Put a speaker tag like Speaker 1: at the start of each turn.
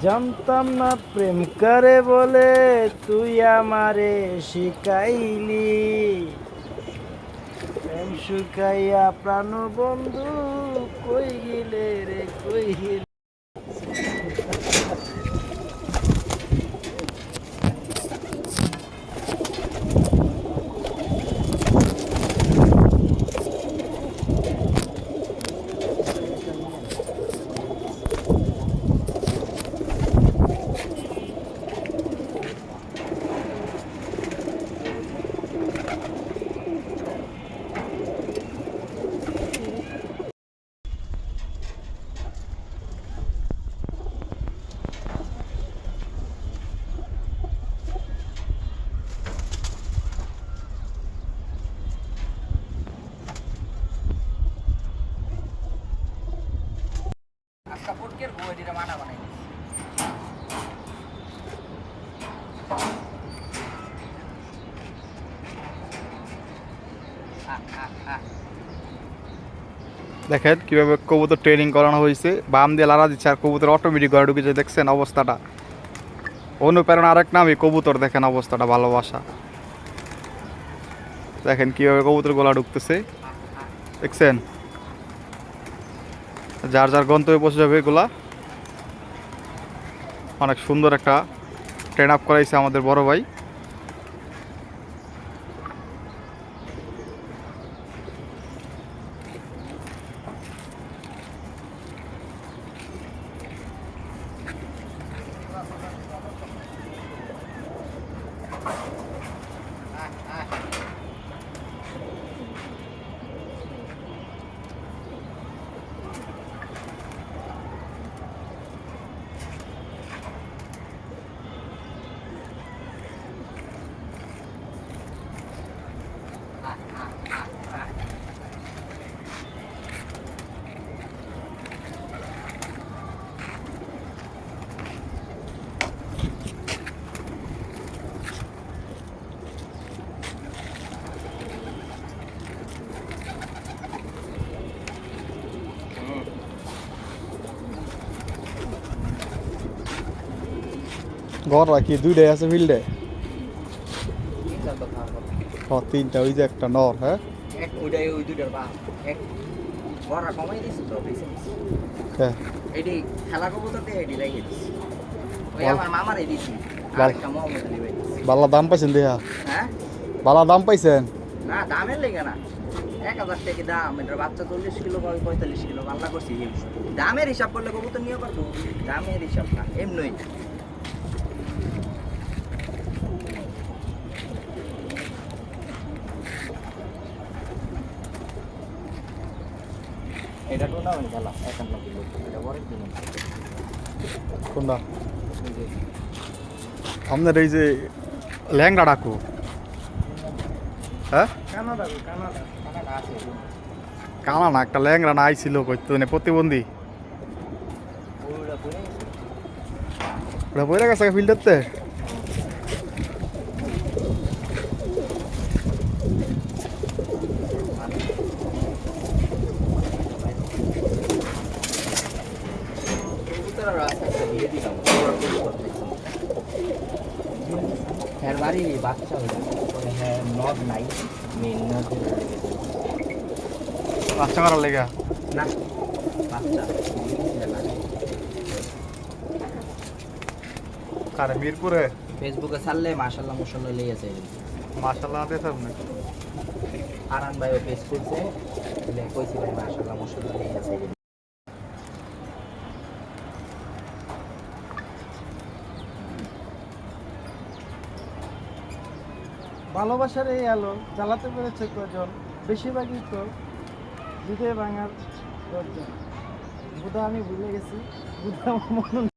Speaker 1: জানতাম না প্রেম করে বলে তুই আমারে শিখাইলি, প্রেম শুকাইয়া প্রাণ বন্ধু কই গেলে রে কই গেলে।
Speaker 2: কাপড়কের বইটা মানা বানাই
Speaker 3: দেখেন কিভাবে কবুতর ট্রেনিং করানো হয়েছে, বাম দিয়ে লাড়া দিচ্ছে আর কবুতর অটোমেটিক ঘরে ঢুকেছে। দেখছেন অবস্থাটা, অনুপ্রেরণা আরেক নামই কবুতর। দেখেন অবস্থাটা, ভালোবাসা। দেখেন কিভাবে কবুতর গোলা ঢুকতেছে, দেখছেন। যার যার গন্তব্যে পৌঁছে যাবে এগুলা। অনেক সুন্দর একটা ট্রেন আপ করাইছে আমাদের বড় ভাই। ঘর রাখি দুইটাই আছে ফিল্ডে। তিনটা, ওই যে একটা নর। হ্যাঁ,
Speaker 2: এক ওইটাই ওই দুইটার বা এক বড় কমাই দিছি তো বেশি এডি খেলা কবুতর দিয়ে এডি লাগিয়ে দিছি। ওই আমার মামার এই দিছি আর একটা মোহাম্মদ আলী ভাই।
Speaker 3: বালা দাম পাইছেন দেহা?
Speaker 2: হ্যাঁ,
Speaker 3: বালা দাম পাইছেন?
Speaker 2: না দামের লেগে না, 1000 টাকা দাম। এটার বাচ্চা 40 কিলো বা 45 কিলো পাল্লা করছি। দামের হিসাব করলে কবুতর নিয়ে পারবো, দামের হিসাব না এমনই। এটা কোনটা মানে খেলা 51 কিলো, এটা বড় দিন।
Speaker 3: কোনটা? আমাদের এই যে ল্যাংড়া ডাকু। হ্যাঁ,
Speaker 2: কানাডা কানাডা কানাডা আছে।
Speaker 3: কানা না, একটা ল্যাংড়া না আইছিল কইতো না প্রতিবন্ধী। ওটা বইরা গেছে ফিল্ডারতে।
Speaker 2: এর বাড়ি বাচ্চা হয়ে হ্যাঁ নদ নাই, মেন নদ
Speaker 3: বাচ্চা করার লেগা
Speaker 2: না বাচ্চা
Speaker 3: কারে মিরপুরে
Speaker 2: ফেসবুকে ছাড়লে মাশাআল্লাহ মাশাআল্লাহ লেগেছে।
Speaker 3: মাশাআল্লাহ দেখছ না?
Speaker 2: আরান ভাইও পেজ করছে, কইছি ভাই মাশাআল্লাহ মাশাআল্লাহ লেগেছে।
Speaker 1: ভালোবাসার এই আলো জ্বালাতে পেরেছে কজন, বেশিরভাগই তো হৃদয় ভাঙার দরজা। বুধা আমি ভুলে গেছি, বুধা আমার মনে